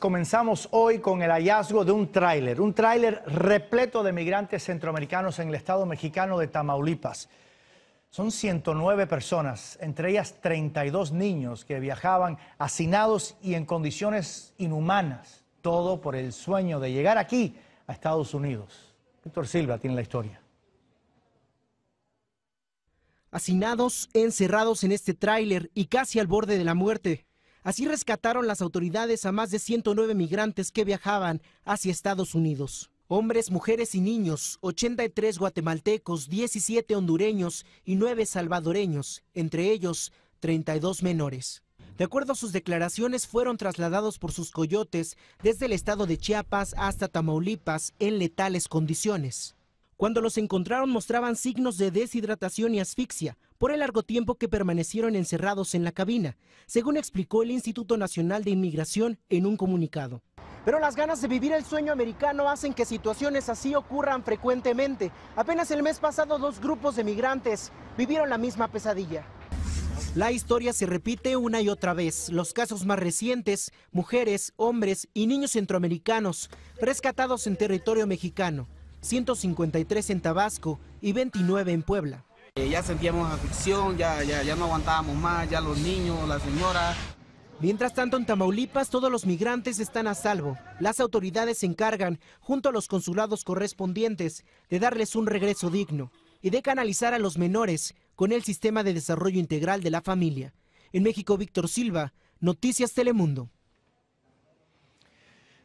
Comenzamos hoy con el hallazgo de un tráiler repleto de migrantes centroamericanos en el estado mexicano de Tamaulipas. Son 109 personas, entre ellas 32 niños que viajaban hacinados y en condiciones inhumanas, todo por el sueño de llegar aquí a Estados Unidos. Víctor Silva tiene la historia. Hacinados, encerrados en este tráiler y casi al borde de la muerte. Así rescataron las autoridades a más de 109 migrantes que viajaban hacia Estados Unidos. Hombres, mujeres y niños, 83 guatemaltecos, 17 hondureños y 9 salvadoreños, entre ellos 32 menores. De acuerdo a sus declaraciones, fueron trasladados por sus coyotes desde el estado de Chiapas hasta Tamaulipas en letales condiciones. Cuando los encontraron mostraban signos de deshidratación y asfixia por el largo tiempo que permanecieron encerrados en la cabina, según explicó el Instituto Nacional de Inmigración en un comunicado. Pero las ganas de vivir el sueño americano hacen que situaciones así ocurran frecuentemente. Apenas el mes pasado 2 grupos de migrantes vivieron la misma pesadilla. La historia se repite una y otra vez. Los casos más recientes, mujeres, hombres y niños centroamericanos rescatados en territorio mexicano. 153 en Tabasco y 29 en Puebla. Ya sentíamos aflicción, ya no aguantábamos más, ya los niños, la señora. Mientras tanto, en Tamaulipas todos los migrantes están a salvo. Las autoridades se encargan, junto a los consulados correspondientes, de darles un regreso digno y de canalizar a los menores con el Sistema de Desarrollo Integral de la Familia. En México, Víctor Silva, Noticias Telemundo.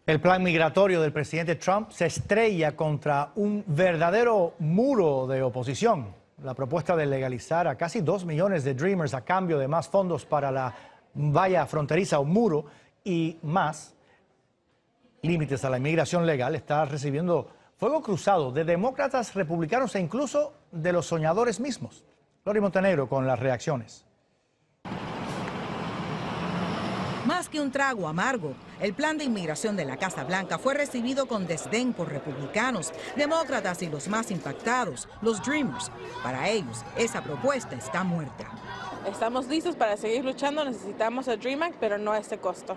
El plan migratorio del presidente Trump se estrella contra un verdadero muro de oposición. La propuesta de legalizar a casi 2 millones de Dreamers a cambio de más fondos para la valla fronteriza o muro y más límites a la inmigración legal está recibiendo fuego cruzado de demócratas, republicanos e incluso de los soñadores mismos. Lori Montenegro con las reacciones. Más que un trago amargo, el plan de inmigración de la Casa Blanca fue recibido con desdén por republicanos, demócratas y los más impactados, los Dreamers. Para ellos, esa propuesta está muerta. Estamos listos para seguir luchando, necesitamos el Dream Act, pero no a este costo.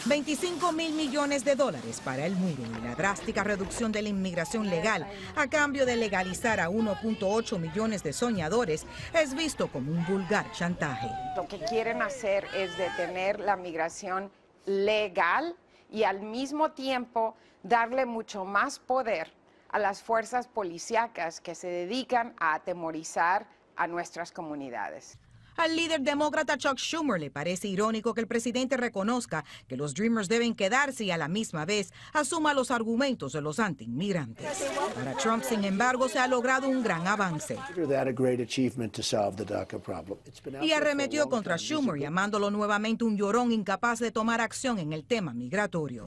25 mil millones de dólares para el muro y la drástica reducción de la inmigración legal a cambio de legalizar a 1.8 millones de soñadores es visto como un vulgar chantaje. Lo que quieren hacer es detener la migración legal y al mismo tiempo darle mucho más poder a las fuerzas policíacas que se dedican a atemorizar a nuestras comunidades. Al líder demócrata Chuck Schumer le parece irónico que el presidente reconozca que los Dreamers deben quedarse y a la misma vez asuma los argumentos de los antiinmigrantes. Para Trump, sin embargo, se ha logrado un gran avance. Y arremetió contra Schumer, llamándolo nuevamente un llorón incapaz de tomar acción en el tema migratorio.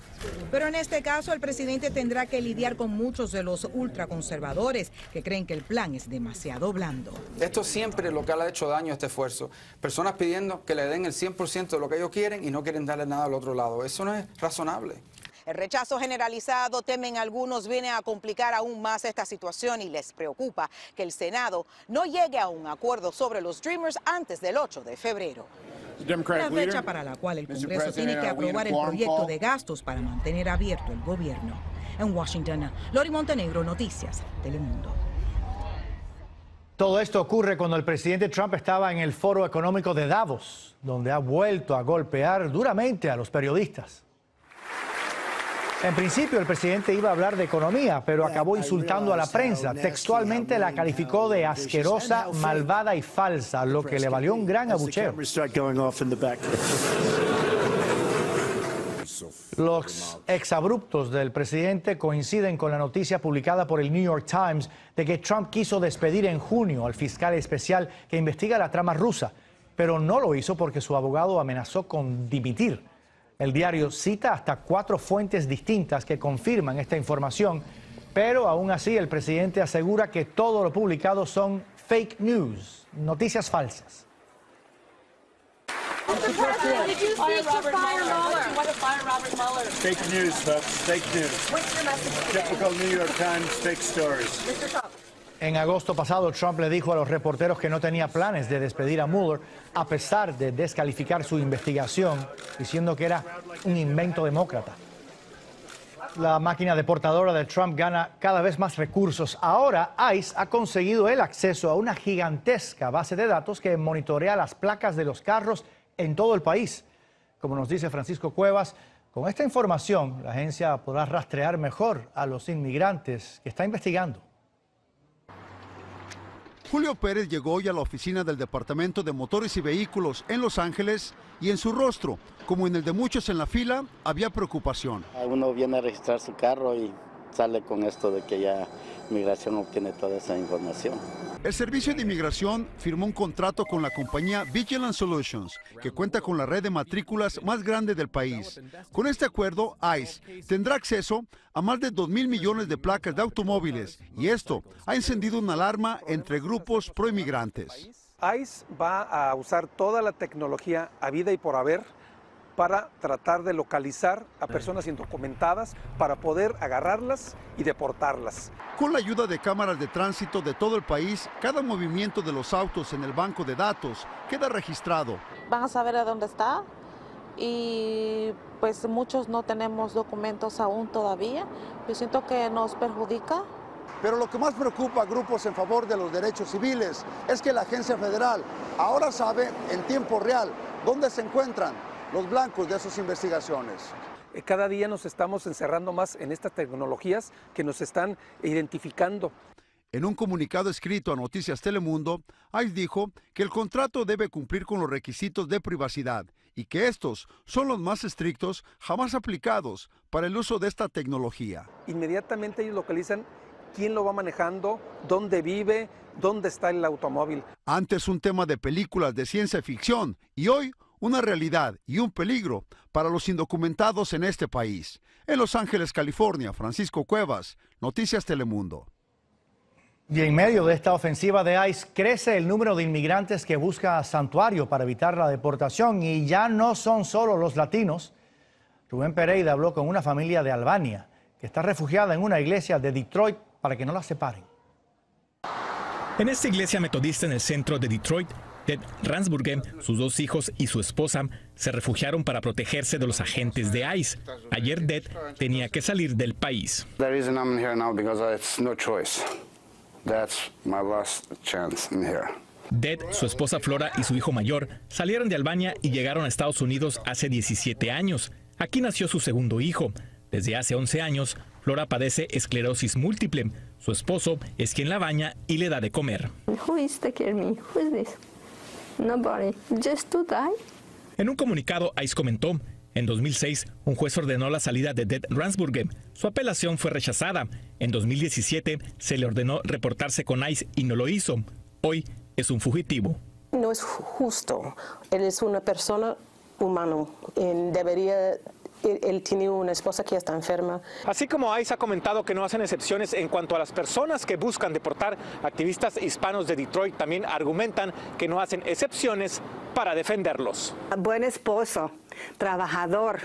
Pero en este caso, el presidente tendrá que lidiar con muchos de los ultraconservadores que creen que el plan es demasiado blando. Esto siempre lo que le ha hecho daño a este esfuerzo. Personas pidiendo que le den el 100% de lo que ellos quieren y no quieren darle nada al otro lado. Eso no es razonable. El rechazo generalizado, temen algunos, viene a complicar aún más esta situación y les preocupa que el Senado no llegue a un acuerdo sobre los Dreamers antes del 8 de febrero. La fecha para la cual el Congreso tiene que aprobar el proyecto de gastos para mantener abierto el gobierno. En Washington, Lori Montenegro, Noticias Telemundo. Todo esto ocurre cuando el presidente Trump estaba en el Foro Económico de Davos, donde ha vuelto a golpear duramente a los periodistas. En principio, el presidente iba a hablar de economía, pero acabó insultando a la prensa. Textualmente la calificó de asquerosa, malvada y falsa, lo que le valió un gran abucheo. Los exabruptos del presidente coinciden con la noticia publicada por el New York Times de que Trump quiso despedir en junio al fiscal especial que investiga la trama rusa, pero no lo hizo porque su abogado amenazó con dimitir. El diario cita hasta 4 fuentes distintas que confirman esta información, pero aún así el presidente asegura que todo lo publicado son fake news, noticias falsas. Did you speak to fire Mueller? You want to fire Robert Mueller? Fake news, folks. Fake news. What's your message today? Typical New York Times fake stories. Mr. Trump. En agosto pasado, Trump le dijo a los reporteros que no tenía planes de despedir a Mueller, a pesar de descalificar su investigación, diciendo que era un invento demócrata. La máquina deportadora de Trump gana cada vez más recursos. Ahora, ICE ha conseguido el acceso a una gigantesca base de datos que monitorea las placas de los carros en todo el país. Como nos dice Francisco Cuevas, con esta información la agencia podrá rastrear mejor a los inmigrantes que está investigando. Julio Pérez llegó hoy a la oficina del Departamento de Motores y Vehículos en Los Ángeles y en su rostro, como en el de muchos en la fila, había preocupación. Uno viene a registrar su carro y sale con esto de que ya Migración obtiene toda esa información. El Servicio de Inmigración firmó un contrato con la compañía Vigilant Solutions, que cuenta con la red de matrículas más grande del país. Con este acuerdo, ICE tendrá acceso a más de 2.000 millones de placas de automóviles, y esto ha encendido una alarma entre grupos proinmigrantes. ICE va a usar toda la tecnología habida y por haber para tratar de localizar a personas indocumentadas, para poder agarrarlas y deportarlas. Con la ayuda de cámaras de tránsito de todo el país, cada movimiento de los autos en el banco de datos queda registrado. Van a saber a dónde está y pues muchos no tenemos documentos aún todavía. Yo siento que nos perjudica. Pero lo que más preocupa a grupos en favor de los derechos civiles es que la agencia federal ahora sabe en tiempo real dónde se encuentran los blancos de sus investigaciones. Cada día nos estamos encerrando más en estas tecnologías que nos están identificando. En un comunicado escrito a Noticias Telemundo, ICE dijo que el contrato debe cumplir con los requisitos de privacidad y que estos son los más estrictos jamás aplicados para el uso de esta tecnología. Inmediatamente ellos localizan quién lo va manejando, dónde vive, dónde está el automóvil. Antes un tema de películas de ciencia ficción y hoy una realidad y un peligro para los indocumentados en este país. En Los Ángeles, California, Francisco Cuevas, Noticias Telemundo. Y en medio de esta ofensiva de ICE crece el número de inmigrantes que busca santuario para evitar la deportación, y ya no son solo los latinos. Rubén Pereira habló con una familia de Albania que está refugiada en una iglesia de Detroit para que no la separen. En esta iglesia metodista en el centro de Detroit, Ted Ransburger, sus dos hijos y su esposa se refugiaron para protegerse de los agentes de ICE. Ayer Ted tenía que salir del país. Ted, su esposa Flora y su hijo mayor salieron de Albania y llegaron a Estados Unidos hace 17 años. Aquí nació su segundo hijo. Desde hace 11 años, Flora padece esclerosis múltiple. Su esposo es quien la baña y le da de comer. Nobody, just to die. En un comunicado, ICE comentó: en 2006, un juez ordenó la salida de Ted Ransburger. Su apelación fue rechazada. En 2017, se le ordenó reportarse con ICE y no lo hizo. Hoy es un fugitivo. No es justo. Él es una persona humana. Él tiene una esposa que está enferma. Así como ICE ha comentado que no hacen excepciones en cuanto a las personas que buscan deportar, activistas hispanos de Detroit también argumentan que no hacen excepciones para defenderlos. Buen esposo, trabajador.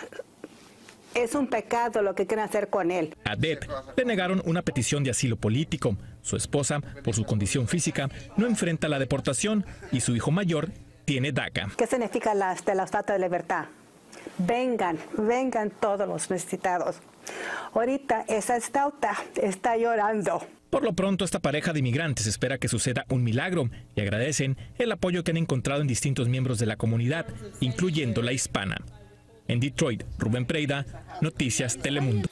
Es un pecado lo que quieren hacer con él. A Ted le negaron una petición de asilo político. Su esposa, por su condición física, no enfrenta la deportación y su hijo mayor tiene DACA. ¿Qué significa la estatua de libertad? Vengan todos los necesitados. Ahorita esa estatua está llorando. Por lo pronto, esta pareja de inmigrantes espera que suceda un milagro y agradecen el apoyo que han encontrado en distintos miembros de la comunidad, incluyendo la hispana. En Detroit, Rubén Pereira, Noticias Telemundo.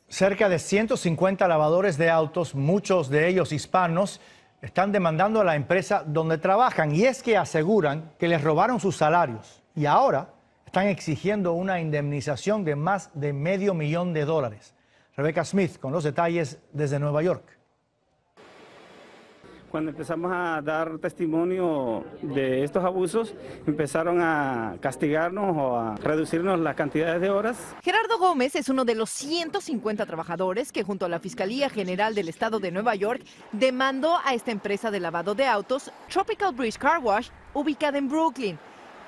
Cerca de 150 lavadores de autos, muchos de ellos hispanos, están demandando a la empresa donde trabajan, y es que aseguran que les robaron sus salarios y ahora están exigiendo una indemnización de más de $500,000. Rebecca Smith con los detalles desde Nueva York. Cuando empezamos a dar testimonio de estos abusos, empezaron a castigarnos o a reducirnos las cantidades de horas. Gerardo Gómez es uno de los 150 trabajadores que junto a la Fiscalía General del Estado de Nueva York demandó a esta empresa de lavado de autos, Tropical Bridge Car Wash, ubicada en Brooklyn,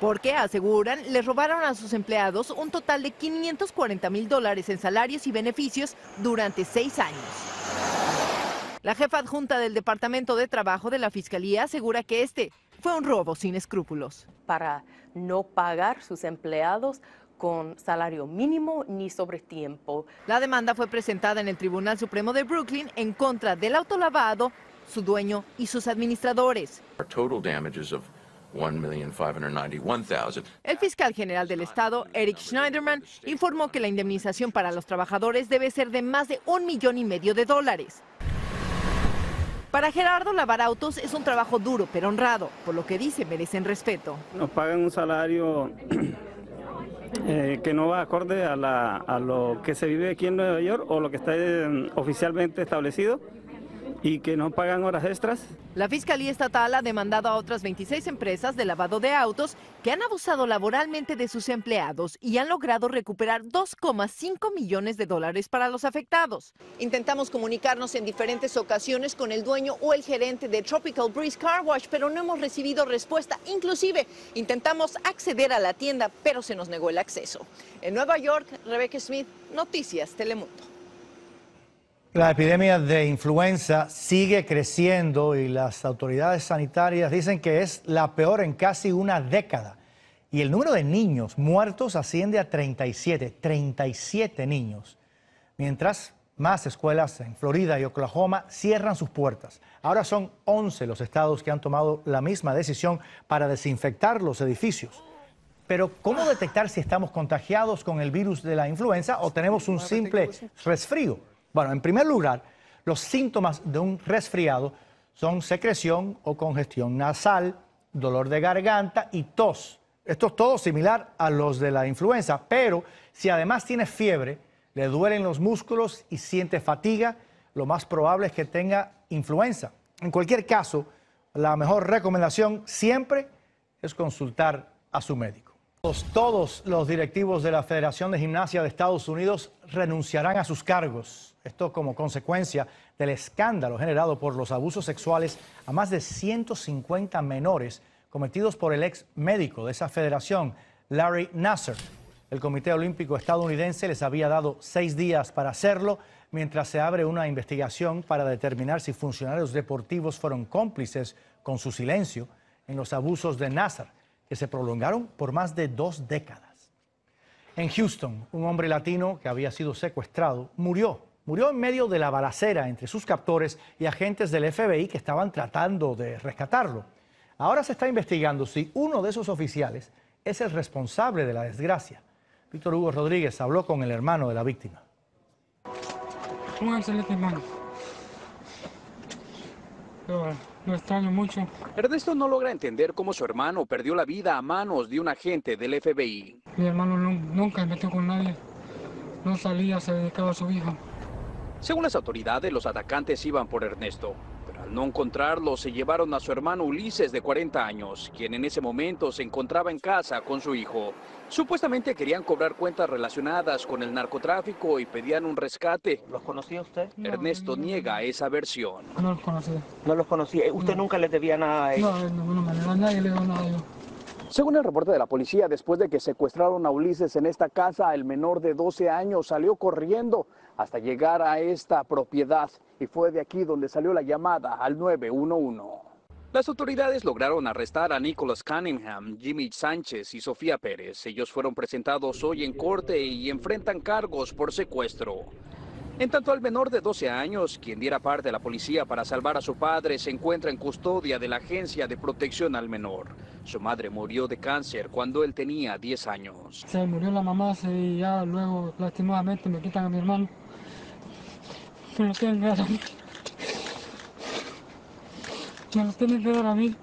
porque aseguran les robaron a sus empleados un total de $540,000 en salarios y beneficios durante 6 años. La jefa adjunta del Departamento de Trabajo de la Fiscalía asegura que este fue un robo sin escrúpulos. Para no pagar sus empleados con salario mínimo ni sobre tiempo. La demanda fue presentada en el Tribunal Supremo de Brooklyn en contra del autolavado, su dueño y sus administradores. El fiscal general del estado, Eric Schneiderman, informó que la indemnización para los trabajadores debe ser de más de $1,5 millones. Para Gerardo, lavar autos es un trabajo duro pero honrado, por lo que dice merecen respeto. Nos pagan un salario que no va acorde a lo que se vive aquí en Nueva York o lo que está oficialmente establecido, y que no pagan horas extras. La Fiscalía Estatal ha demandado a otras 26 empresas de lavado de autos que han abusado laboralmente de sus empleados y han logrado recuperar $2,5 millones para los afectados. Intentamos comunicarnos en diferentes ocasiones con el dueño o el gerente de Tropical Breeze Car Wash, pero no hemos recibido respuesta. Inclusive intentamos acceder a la tienda, pero se nos negó el acceso. En Nueva York, Rebecca Smith, Noticias Telemundo. La epidemia de influenza sigue creciendo y las autoridades sanitarias dicen que es la peor en casi una década. Y el número de niños muertos asciende a 37 niños. Mientras más escuelas en Florida y Oklahoma cierran sus puertas. Ahora son 11 los estados que han tomado la misma decisión para desinfectar los edificios. Pero ¿cómo detectar si estamos contagiados con el virus de la influenza o tenemos un simple resfrío? Bueno, en primer lugar, los síntomas de un resfriado son secreción o congestión nasal, dolor de garganta y tos. Esto es todo similar a los de la influenza, pero si además tiene fiebre, le duelen los músculos y siente fatiga, lo más probable es que tenga influenza. En cualquier caso, la mejor recomendación siempre es consultar a su médico. Todos los directivos de la Federación de Gimnasia de Estados Unidos renunciarán a sus cargos. Esto como consecuencia del escándalo generado por los abusos sexuales a más de 150 menores cometidos por el ex médico de esa federación, Larry Nassar. El Comité Olímpico estadounidense les había dado 6 días para hacerlo, mientras se abre una investigación para determinar si funcionarios deportivos fueron cómplices con su silencio en los abusos de Nassar, que se prolongaron por más de 2 décadas. En Houston, un hombre latino que había sido secuestrado murió en medio de la balacera entre sus captores y agentes del FBI que estaban tratando de rescatarlo. Ahora se está investigando si uno de esos oficiales es el responsable de la desgracia. Víctor Hugo Rodríguez habló con el hermano de la víctima. Un excelente hermano. Lo extraño mucho. Ernesto no logra entender cómo su hermano perdió la vida a manos de un agente del FBI. Mi hermano nunca se metió con nadie. No salía, se dedicaba a su hija. Según las autoridades, los atacantes iban por Ernesto, pero al no encontrarlo, se llevaron a su hermano Ulises, de 40 años, quien en ese momento se encontraba en casa con su hijo. Supuestamente querían cobrar cuentas relacionadas con el narcotráfico y pedían un rescate. ¿Los conocía usted? Ernesto niega esa versión. No los conocía. ¿No los conocía? ¿Usted nunca les debía nada a ellos? No, a nadie le dio nada a ellos. Según el reporte de la policía, después de que secuestraron a Ulises en esta casa, el menor de 12 años salió corriendo hasta llegar a esta propiedad y fue de aquí donde salió la llamada al 911. Las autoridades lograron arrestar a Nicholas Cunningham, Jimmy Sánchez y Sofía Pérez. Ellos fueron presentados hoy en corte y enfrentan cargos por secuestro. En tanto, al menor de 12 años, quien diera parte a la policía para salvar a su padre, se encuentra en custodia de la Agencia de Protección al Menor. Su madre murió de cáncer cuando él tenía 10 años. Se murió la mamá y ya luego, lastimadamente, me quitan a mi hermano. Me lo tienen que dar a mí. Me lo tienen que dar a mí.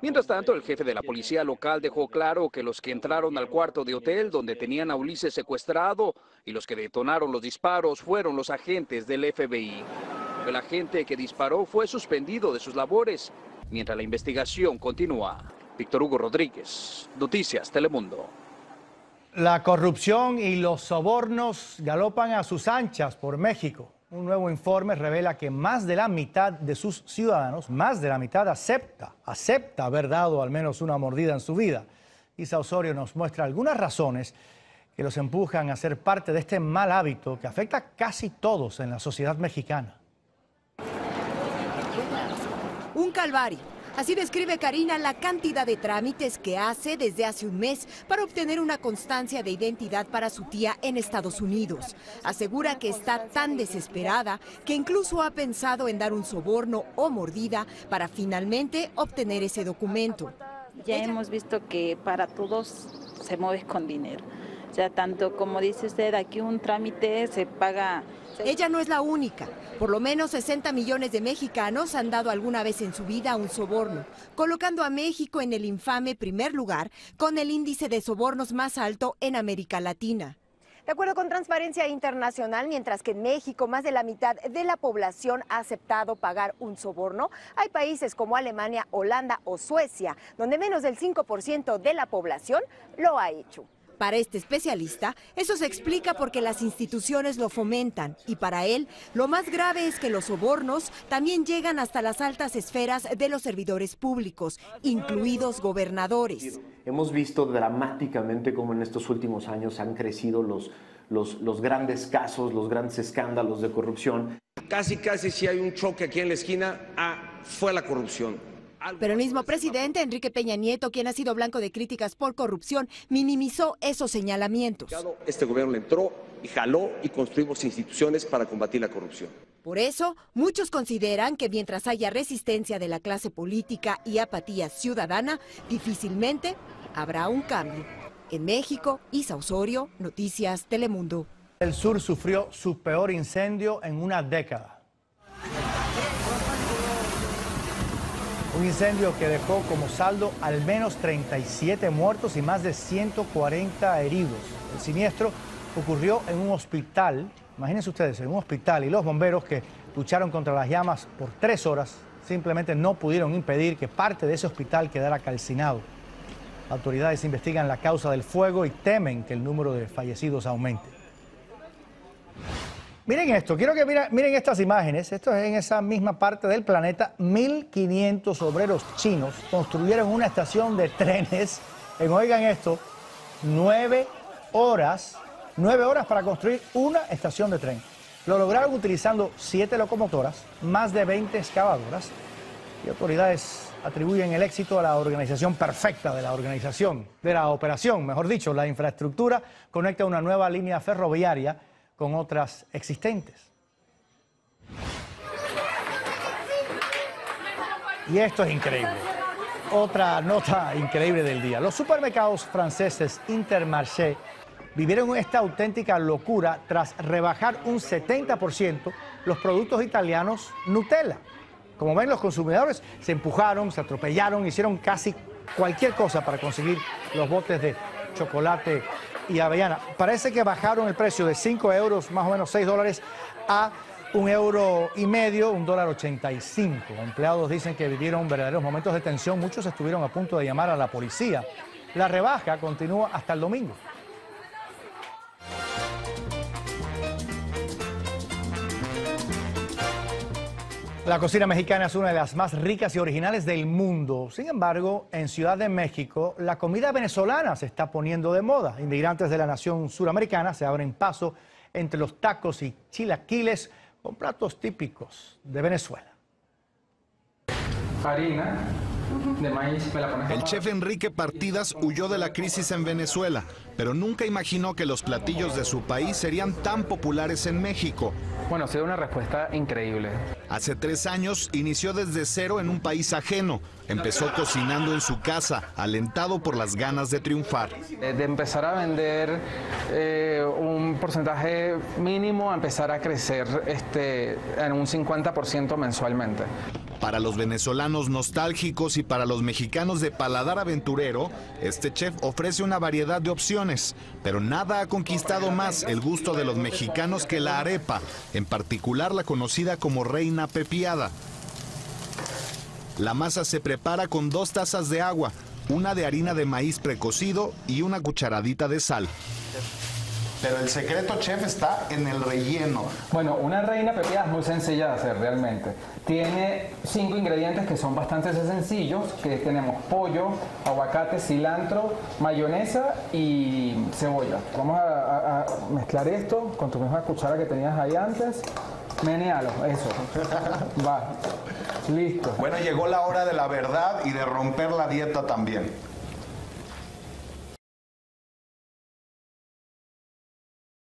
Mientras tanto, el jefe de la policía local dejó claro que los que entraron al cuarto de hotel donde tenían a Ulises secuestrado y los que detonaron los disparos fueron los agentes del FBI. El agente que disparó fue suspendido de sus labores mientras la investigación continúa. Víctor Hugo Rodríguez, Noticias Telemundo. La corrupción y los sobornos galopan a sus anchas por México. Un nuevo informe revela que más de la mitad de sus ciudadanos, más de la mitad acepta haber dado al menos una mordida en su vida. Isa Osorio nos muestra algunas razones que los empujan a ser parte de este mal hábito que afecta a casi todos en la sociedad mexicana. Un calvario. Así describe Karina la cantidad de trámites que hace desde hace un mes para obtener una constancia de identidad para su tía en Estados Unidos. Asegura que está tan desesperada que incluso ha pensado en dar un soborno o mordida para finalmente obtener ese documento. Ya hemos visto que para todos se mueve con dinero. O sea, tanto como dice usted, aquí un trámite se paga. Ella no es la única. Por lo menos 60 millones de mexicanos han dado alguna vez en su vida un soborno, colocando a México en el infame primer lugar con el índice de sobornos más alto en América Latina. De acuerdo con Transparencia Internacional, mientras que en México más de la mitad de la población ha aceptado pagar un soborno, hay países como Alemania, Holanda o Suecia, donde menos del 5% de la población lo ha hecho. Para este especialista, eso se explica porque las instituciones lo fomentan y para él, lo más grave es que los sobornos también llegan hasta las altas esferas de los servidores públicos, incluidos gobernadores. Hemos visto dramáticamente cómo en estos últimos años han crecido los grandes casos, los grandes escándalos de corrupción. Casi si hay un choque aquí en la esquina, fue la corrupción. Pero el mismo presidente, Enrique Peña Nieto, quien ha sido blanco de críticas por corrupción, minimizó esos señalamientos. Este gobierno le entró y jaló y construimos instituciones para combatir la corrupción. Por eso, muchos consideran que mientras haya resistencia de la clase política y apatía ciudadana, difícilmente habrá un cambio. En México, Isa Osorio, Noticias Telemundo. El sur sufrió su peor incendio en una década. Un incendio que dejó como saldo al menos 37 muertos y más de 140 heridos. El siniestro ocurrió en un hospital, imagínense ustedes, en un hospital, y los bomberos que lucharon contra las llamas por 3 horas simplemente no pudieron impedir que parte de ese hospital quedara calcinado. Autoridades investigan la causa del fuego y temen que el número de fallecidos aumente. Miren esto, quiero que miren estas imágenes. Esto es en esa misma parte del planeta. 1.500 obreros chinos construyeron una estación de trenes en, oigan esto, 9 horas para construir una estación de tren. Lo lograron utilizando 7 locomotoras, más de 20 excavadoras, y autoridades atribuyen el éxito a la organización perfecta de la operación, mejor dicho. La infraestructura conecta una nueva línea ferroviaria con otras existentes. Y esto es increíble. Otra nota increíble del día. Los supermercados franceses Intermarché vivieron esta auténtica locura tras rebajar un 70% los productos italianos Nutella. Como ven, los consumidores se empujaron, se atropellaron, hicieron casi cualquier cosa para conseguir los botes de chocolate y avellana. Parece que bajaron el precio de 5 euros, más o menos 6 dólares, a €1,50, $1.85. Empleados dicen que vivieron verdaderos momentos de tensión. Muchos estuvieron a punto de llamar a la policía. La rebaja continúa hasta el domingo. La cocina mexicana es una de las más ricas y originales del mundo. Sin embargo, en Ciudad de México, la comida venezolana se está poniendo de moda. Inmigrantes de la nación suramericana se abren paso entre los tacos y chilaquiles con platos típicos de Venezuela. Harina de maíz, me la pones. El chef Enrique Partidas huyó de la crisis en Venezuela, pero nunca imaginó que los platillos de su país serían tan populares en México. Bueno, ha sido una respuesta increíble. Hace 3 años inició desde cero en un país ajeno. Empezó cocinando en su casa, alentado por las ganas de triunfar. De empezar a vender un porcentaje mínimo a empezar a crecer en un 50% mensualmente. Para los venezolanos nostálgicos y para los mexicanos de paladar aventurero, este chef ofrece una variedad de opciones, pero nada ha conquistado más el gusto de los mexicanos que la arepa, en particular la conocida como reina pepiada. La masa se prepara con 2 tazas de agua, una de harina de maíz precocido y una cucharadita de sal. Pero el secreto, chef, está en el relleno. Bueno, una reina pepiada es muy sencilla de hacer realmente. Tiene 5 ingredientes que son bastante sencillos, que tenemos pollo, aguacate, cilantro, mayonesa y cebolla. Vamos a mezclar esto con tu misma cuchara que tenías ahí antes. Menéalo, eso. Va. Listo. Bueno, llegó la hora de la verdad y de romper la dieta también.